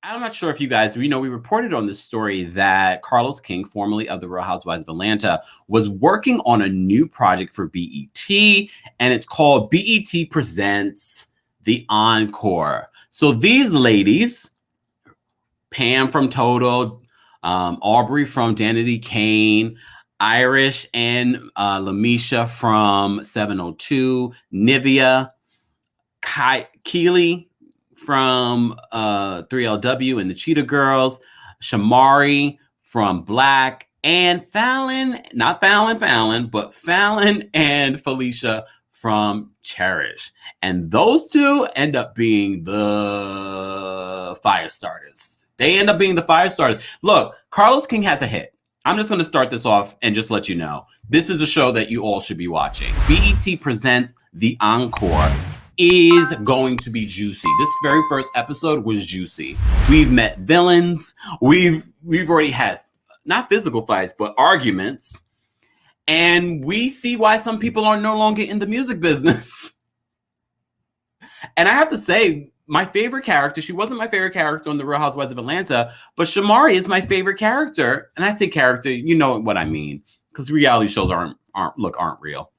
I'm not sure if you guys, we reported on this story that Carlos King, formerly of the Real Housewives of Atlanta, was working on a new project for BET, and it's called BET Presents The Encore. So these ladies, Pam from Total, Aubrey from Danity Kane, Irish and LeMisha from 702, Nivea, Keely from 3LW and the Cheetah Girls, Shamari from Black, and Fallon, not Fallon, but Fallon and Felicia from Cherish. And those two end up being the fire starters. They end up being the fire starters. Look, Carlos King has a hit. I'm just going to start this off and just let you know. This is a show that you all should be watching. BET Presents The Encore is going to be juicy. This very first episode was juicy. We've met villains. We've already had not physical fights, but arguments. And we see why some people are no longer in the music business. And I have to say, my favorite character, she wasn't my favorite character on The Real Housewives of Atlanta, but Shamari is my favorite character. And I say character, you know what I mean, because reality shows aren't real.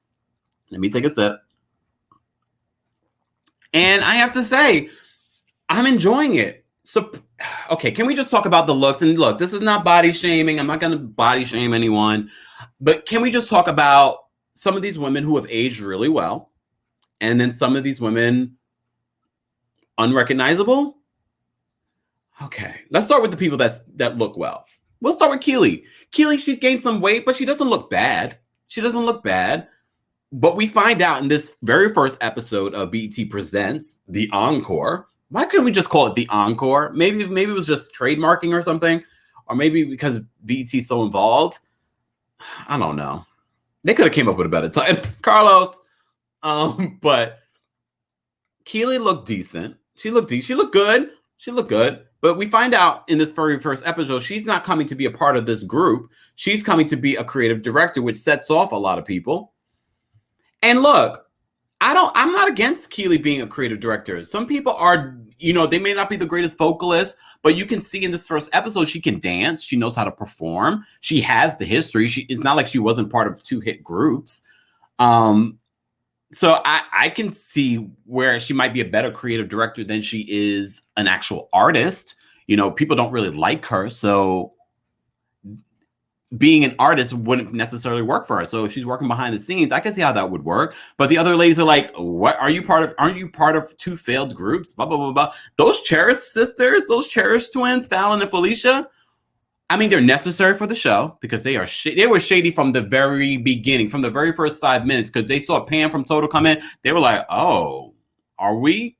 Let me take a sip. And I have to say, I'm enjoying it. So, okay, can we just talk about the looks? And look, this is not body shaming. I'm not going to body shame anyone. But can we just talk about some of these women who have aged really well? And then some of these women unrecognizable? Okay, let's start with the people that look well. We'll start with Keely. Keely, she's gained some weight, but she doesn't look bad. But we find out in this very first episode of BET Presents The Encore. Why couldn't we just call it The Encore? Maybe it was just trademarking or something. Or maybe because BET's so involved. I don't know. They could have came up with a better title. Carlos. But Keely looked decent. She looked good. But we find out in this very first episode, she's not coming to be a part of this group. She's coming to be a creative director, which sets off a lot of people. And look, I'm not against Keely being a creative director. Some people are, they may not be the greatest vocalist, but you can see in this first episode, she can dance. She knows how to perform. She has the history. It's not like she wasn't part of 2 hit groups. So I can see where she might be a better creative director than she is an actual artist. People don't really like her. So being an artist wouldn't necessarily work for her. So if she's working behind the scenes, I can see how that would work. But the other ladies are like, what aren't you part of 2 failed groups? Blah, blah, blah, blah. Those Cherish sisters, those Cherish twins, Fallon and Felicia, I mean, they're necessary for the show because they were shady from the very beginning, from the very first 5 minutes, because they saw Pam from Total come in. They were like, oh, are we,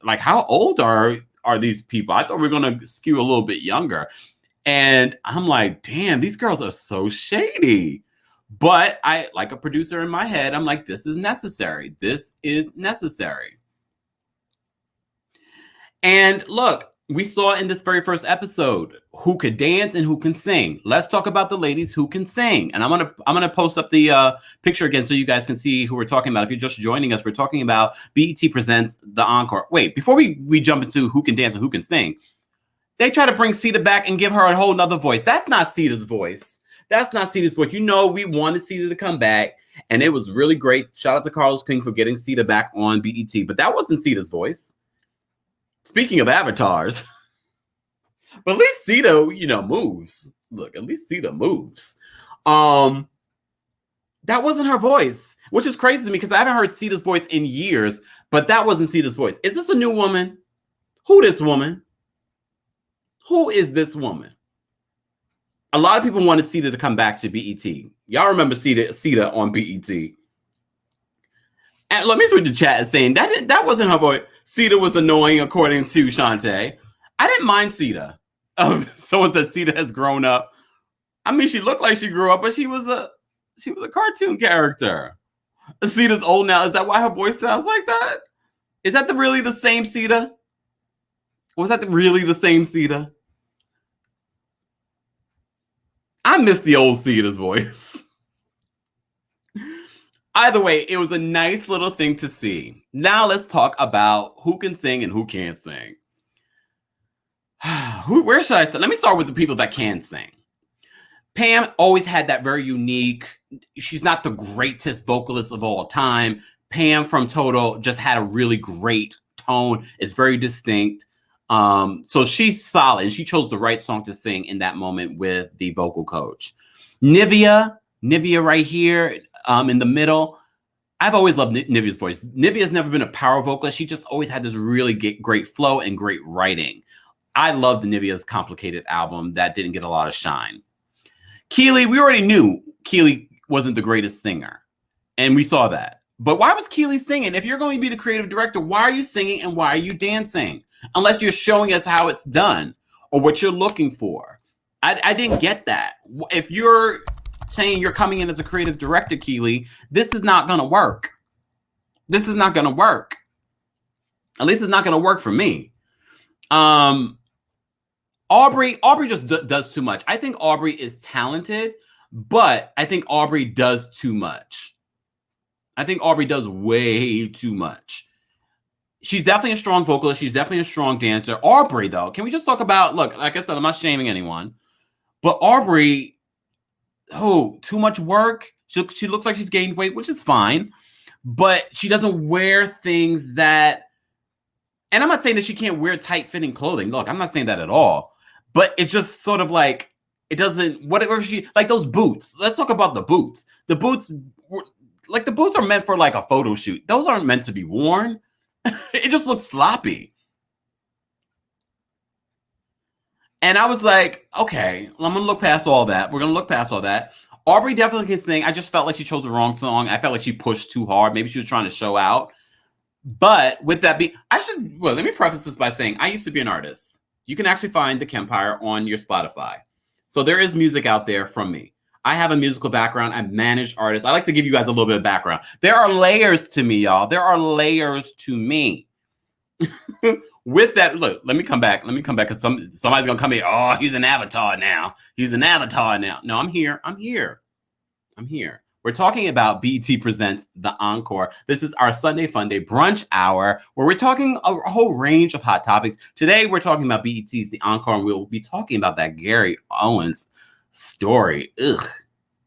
like, how old are these people? I thought we were going to skew a little bit younger. And I'm like, damn, these girls are so shady. But I, like a producer in my head, I'm like, this is necessary. This is necessary. And look, we saw in this very first episode who could dance and who can sing. Let's talk about the ladies who can sing. And I'm gonna post up the picture again so you guys can see who we're talking about. If you're just joining us, we're talking about BET Presents The Encore. Wait, before we jump into who can dance and who can sing, they try to bring Cita back and give her a whole nother voice. That's not Cita's voice. That's not Cita's voice. We wanted Cita to come back, and it was really great. Shout out to Carlos King for getting Cita back on BET, but that wasn't Cita's voice. Speaking of avatars, but at least Cita, moves. Look, at least Cita moves. That wasn't her voice, which is crazy to me because I haven't heard Cita's voice in years, but that wasn't Cita's voice. Is this a new woman? Who this woman? Who is this woman? A lot of people wanted Cita to come back to BET. Y'all remember Cita on BET. And let me switch to chat saying that wasn't her voice. Cita was annoying, according to Shantae. I didn't mind Cita. Someone said Cita has grown up. I mean, she looked like she grew up, but she was a cartoon character. Cita's old now. Is that why her voice sounds like that? Is that really the same Cita? Was that really the same Cita? I miss the old Cita's voice. Either way, it was a nice little thing to see. Now let's talk about who can sing and who can't sing. Where should I start? Let me start with the people that can sing. Pam always had that very unique, she's not the greatest vocalist of all time. Pam from Total just had a really great tone. It's very distinct. So she's solid, and she chose the right song to sing in that moment with the vocal coach. Nivea right here in the middle. I've always loved Nivea's voice. Nivea's never been a power vocalist. She just always had this really great flow and great writing. I loved Nivea's Complicated album that didn't get a lot of shine. Keeley, we already knew Keeley wasn't the greatest singer, and we saw that. But why was Keeley singing? If you're going to be the creative director, why are you singing and why are you dancing? Unless you're showing us how it's done or what you're looking for. I didn't get that. If you're saying you're coming in as a creative director, Keeley, this is not going to work. This is not going to work. At least it's not going to work for me. Aubrey just does too much. I think Aubrey is talented, but I think Aubrey does too much. I think Aubrey does way too much. She's definitely a strong vocalist. She's definitely a strong dancer. Aubrey, though, can we just talk about, look, like I said, I'm not shaming anyone, but Aubrey, too much work. She looks like she's gained weight, which is fine, but she doesn't wear things that, and I'm not saying that she can't wear tight-fitting clothing. Look, I'm not saying that at all, but it's just sort of like, it doesn't, whatever she, like those boots. Let's talk about the boots. The boots are meant for like a photo shoot. Those aren't meant to be worn. It just looks sloppy. And I was like, okay, I'm going to look past all that. We're going to look past all that. Aubrey definitely can sing. I just felt like she chose the wrong song. I felt like she pushed too hard. Maybe she was trying to show out. But with that being, let me preface this by saying I used to be an artist. You can actually find TheKempire on your Spotify. So there is music out there from me. I have a musical background. I manage artists. I like to give you guys a little bit of background. There are layers to me, y'all. There are layers to me. With that, look, let me come back because somebody's going to come in. Oh, he's an avatar now. No, I'm here. We're talking about BET Presents The Encore. This is our Sunday Funday brunch hour where we're talking a whole range of hot topics. Today, we're talking about BET's The Encore, and we'll be talking about that Gary Owens story. Ugh.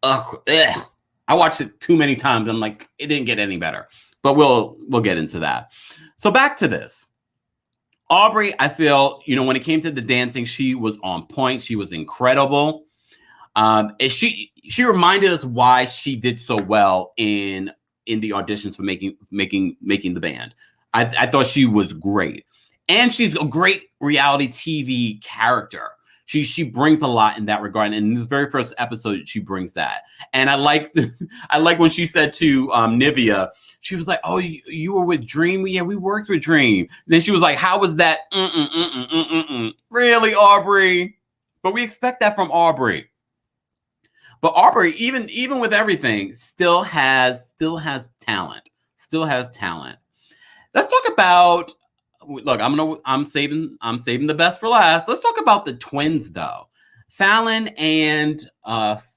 I watched it too many times. I'm like, it didn't get any better. But we'll get into that. So back to this. Aubrey, I feel, when it came to the dancing, she was on point. She was incredible. And she reminded us why she did so well in the auditions for making the band. I thought she was great, and she's a great reality TV character. She brings a lot in that regard, and in this very first episode, she brings that. And I like when she said to Nivea, she was like, "Oh, you were with Dream? Yeah, we worked with Dream." And then she was like, "How was that?" Really, Aubrey? But we expect that from Aubrey. But Aubrey, even with everything, still has talent. Let's talk about. Look, I'm saving the best for last. Let's talk about the twins, though. Fallon and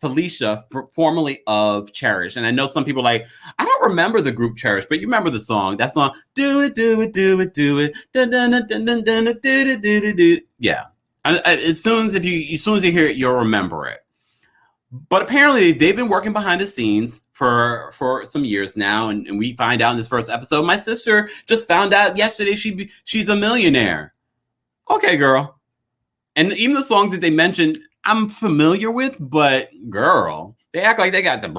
Felicia, formerly of Cherish. And I know some people are like, I don't remember the group Cherish, but you remember the song. That song, do it, do it, do it, do it. Dun, dun, dun, dun, dun, dun, dun, dun, dun, dun, dun. Yeah. As soon as you hear it, you'll remember it. But apparently they've been working behind the scenes for some years now, and we find out in this first episode. My sister just found out yesterday she's a millionaire. Okay, girl. And even the songs that they mentioned, I'm familiar with, but girl, they act like they got the the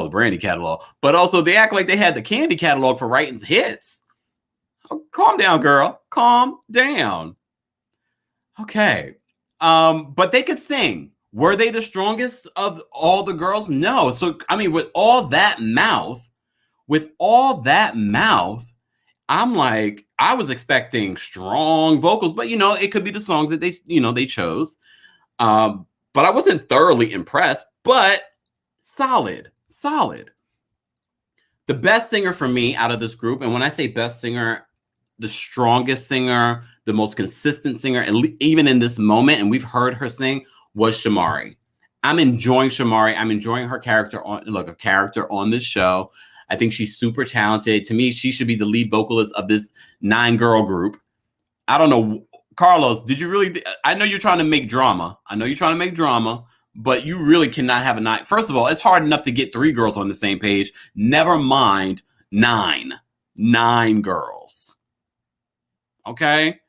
Brandy catalog, but also they act like they had the Candy catalog for writing hits. Oh, calm down, girl. Calm down. Okay. But they could sing. Were they the strongest of all the girls? No. So, I mean, with all that mouth, I'm like, I was expecting strong vocals, but it could be the songs that they chose. But I wasn't thoroughly impressed, but solid. The best singer for me out of this group, and when I say best singer, the strongest singer, the most consistent singer, and even in this moment, and we've heard her sing, was Shamari. I'm enjoying Shamari. I'm enjoying her character on this show. I think she's super talented. To me, she should be the lead vocalist of this 9-girl group. I don't know. Carlos, did you really? I know you're trying to make drama. But you really cannot have a nine. First of all, it's hard enough to get 3 girls on the same page. Never mind 9. 9 girls. Okay?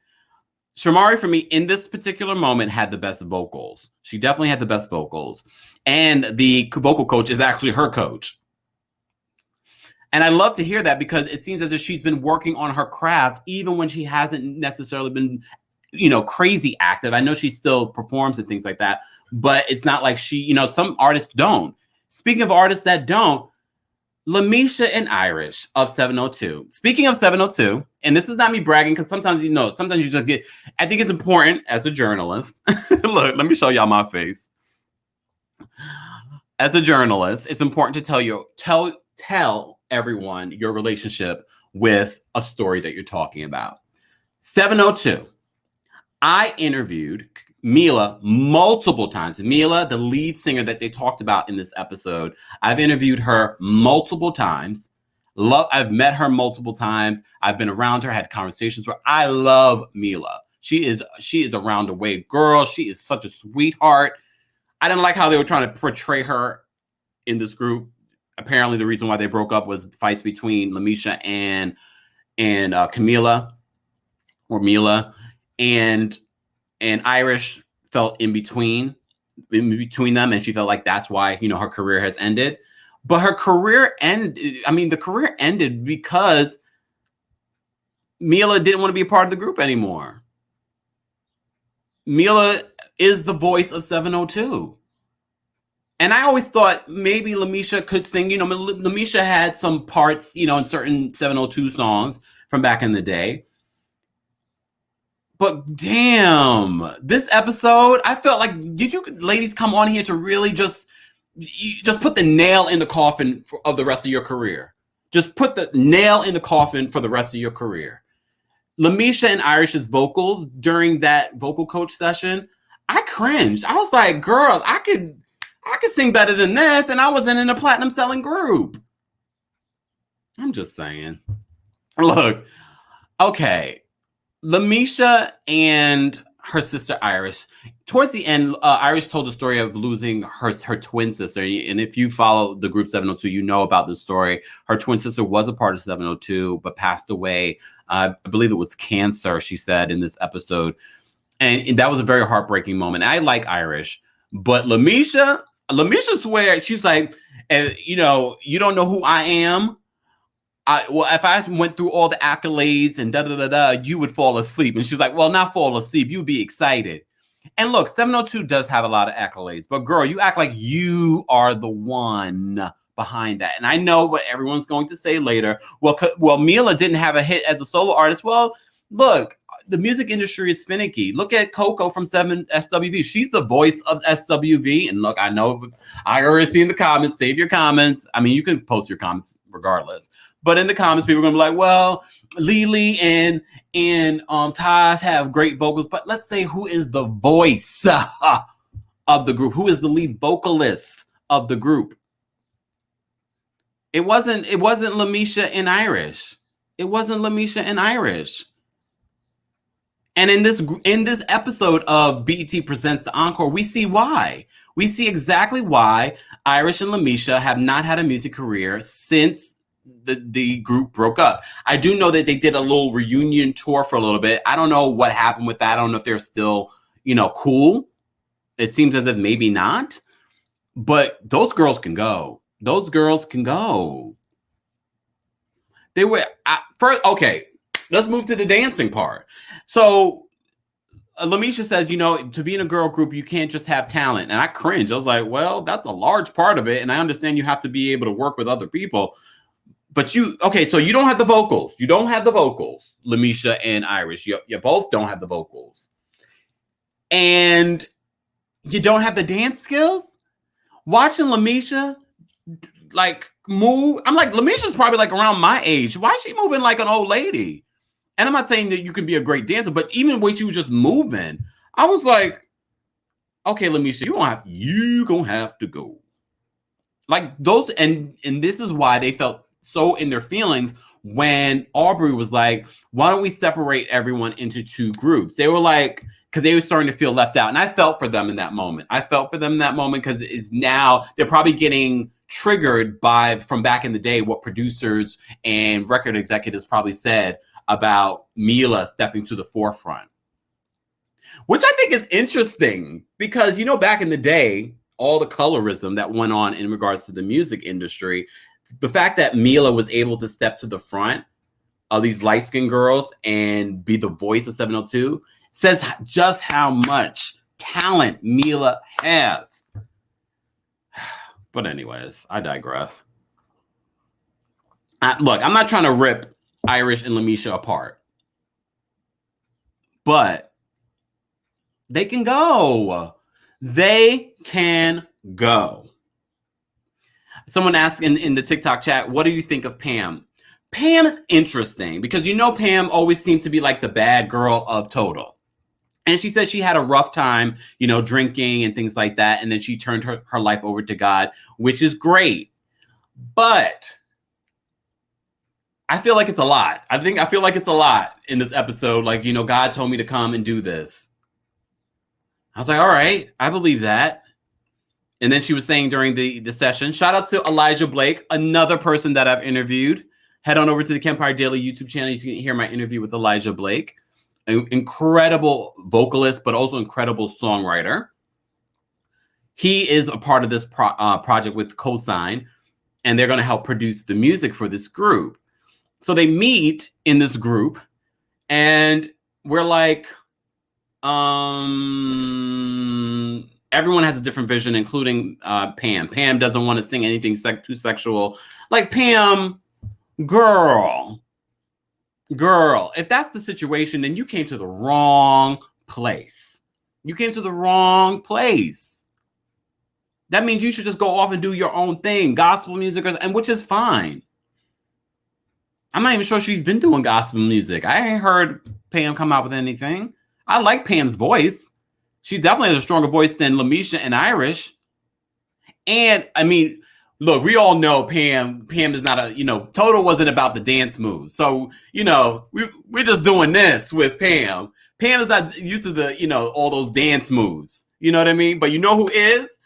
Shamari, for me, in this particular moment, had the best vocals. She definitely had the best vocals. And the vocal coach is actually her coach. And I love to hear that because it seems as if she's been working on her craft even when she hasn't necessarily been, crazy active. I know she still performs and things like that, but it's not like she, some artists don't. Speaking of artists that don't, LeMisha and Irish of 702. Speaking of 702, and this is not me bragging because sometimes you just get, I think it's important as a journalist. Look, let me show y'all my face. As a journalist, it's important to tell everyone your relationship with a story that you're talking about. 702. I interviewed Mila multiple times. Mila, the lead singer that they talked about in this episode, I've interviewed her multiple times. I've met her multiple times. I've been around her, had conversations where I love Mila. She is a round the way girl. She is such a sweetheart. I didn't like how they were trying to portray her in this group. Apparently, the reason why they broke up was fights between LeMisha and Camila or Mila, and Irish felt in between them, and she felt like that's why her career has ended. But her career the career ended because Mila didn't want to be a part of the group anymore. Mila is the voice of 702. And I always thought maybe LeMisha could sing. LeMisha had some parts, in certain 702 songs from back in the day. But damn, this episode, I felt like, did you ladies come on here to really just put the nail in the coffin of the rest of your career? Just put the nail in the coffin for the rest of your career. LeMisha and Irish's vocals during that vocal coach session, I cringed. I was like, girl, I could sing better than this, and I wasn't in a platinum selling group. I'm just saying. Look, okay. LeMisha and her sister Irish, towards the end, Irish told the story of losing her twin sister. And if you follow the group 702, you know about this story. Her twin sister was a part of 702, but passed away. I believe it was cancer, she said in this episode. And that was a very heartbreaking moment. I like Irish, but LeMisha swear, she's like, you don't know who I am. If I went through all the accolades and you would fall asleep. And she's like, well, not fall asleep. You'd be excited. And look, 702 does have a lot of accolades, but girl, you act like you are the one behind that. And I know what everyone's going to say later. Well, Mila didn't have a hit as a solo artist. Well, look, the music industry is finicky. Look at Coco from SWV. She's the voice of SWV. And look, I know I already see in the comments, save your comments. I mean, you can post your comments regardless. But in the comments, people are going to be like, well, Lily and Taj have great vocals. But let's say who is the voice of the group? Who is the lead vocalist of the group? It wasn't LeMisha and Irish. It wasn't LeMisha and Irish. And in this episode of BET Presents The Encore, we see why. We see exactly why Irish and LeMisha have not had a music career since the group broke up. I do know that they did a little reunion tour for a little bit. I don't know what happened with that. I don't know if they're still, cool. It seems as if maybe not. But those girls can go. Those girls can go. They were first. Okay, let's move to the dancing part. So LeMisha says, to be in a girl group, you can't just have talent. And I cringe. I was like, well, that's a large part of it. And I understand you have to be able to work with other people. But so you don't have the vocals. You don't have the vocals, LeMisha and Irish. You both don't have the vocals. And you don't have the dance skills? Watching LeMisha, move. I'm like, LeMisha's probably around my age. Why is she moving like an old lady? And I'm not saying that you can be a great dancer, but even the way she was just moving, I was like, okay, LeMisha, you gonna have to go. Like those, and this is why they felt so in their feelings when Aubrey was like, why don't we separate everyone into two groups? They were like, because they were starting to feel left out. And I felt for them in that moment. Because it's now they're probably getting triggered by, from back in the day, what producers and record executives probably said about Mila stepping to the forefront. Which I think is interesting because, back in the day, all the colorism that went on in regards to the music industry, the fact that Mila was able to step to the front of these light-skinned girls and be the voice of 702 says just how much talent Mila has. But anyways, I digress. Look, I'm not trying to rip Irish and LeMisha apart, but they can go. They can go. Someone asked in the TikTok chat, what do you think of Pam? Pam is interesting because Pam always seemed to be like the bad girl of Total. And she said she had a rough time, drinking and things like that. And then she turned her life over to God, which is great. But I feel like it's a lot. I feel like it's a lot in this episode. Like, God told me to come and do this. I was like, all right, I believe that. And then she was saying during the session, shout out to Elijah Blake, another person that I've interviewed. Head on over to the Kempire Daily YouTube channel. You can hear my interview with Elijah Blake. An incredible vocalist, but also incredible songwriter. He is a part of this project with Cosign, and they're going to help produce the music for this group. So they meet in this group, and we're like, everyone has a different vision, including Pam. Pam doesn't want to sing anything too sexual. Like, Pam, girl, if that's the situation, then you came to the wrong place. You came to the wrong place. That means you should just go off and do your own thing, gospel music, and which is fine. I'm not even sure she's been doing gospel music. I ain't heard Pam come out with anything. I like Pam's voice. She definitely has a stronger voice than LeMisha and Irish. And I mean, look, we all know Pam is not Total wasn't about the dance moves. So, we're just doing this with Pam. Pam is not used to the, all those dance moves. You know what I mean? But you know who is?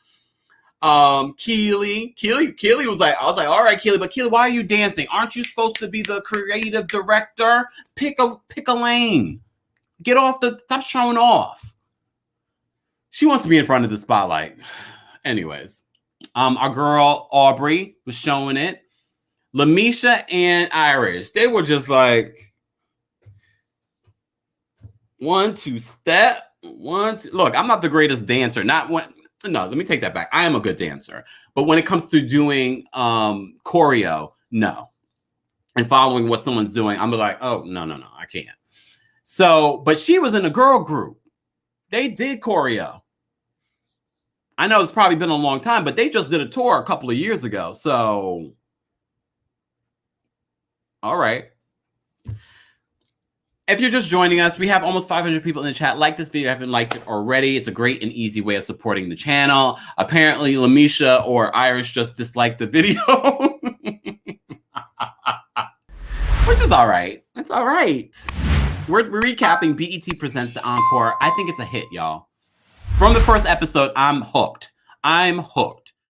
Keeley. Keeley was like, I was like, all right, Keeley, but Keeley, why are you dancing? Aren't you supposed to be the creative director? Pick a lane. Get off stop showing off. She wants to be in front of the spotlight. Anyways, our girl Aubrey was showing it. LeMisha and Irish, they were just like 1, 2 step, 1, 2. Look, I'm not the greatest dancer. No, let me take that back. I am a good dancer, but when it comes to doing choreo, no. And following what someone's doing, I'm like, oh no, I can't. So, but she was in a girl group. They did choreo. I know it's probably been a long time, but they just did a tour a couple of years ago. So, all right. If you're just joining us, we have almost 500 people in the chat. Like this video if you haven't liked it already. It's a great and easy way of supporting the channel. Apparently, LeMisha or Irish just disliked the video. Which is all right. It's all right. We're recapping BET Presents The Encore. I think it's a hit, y'all. From the first episode, I'm hooked.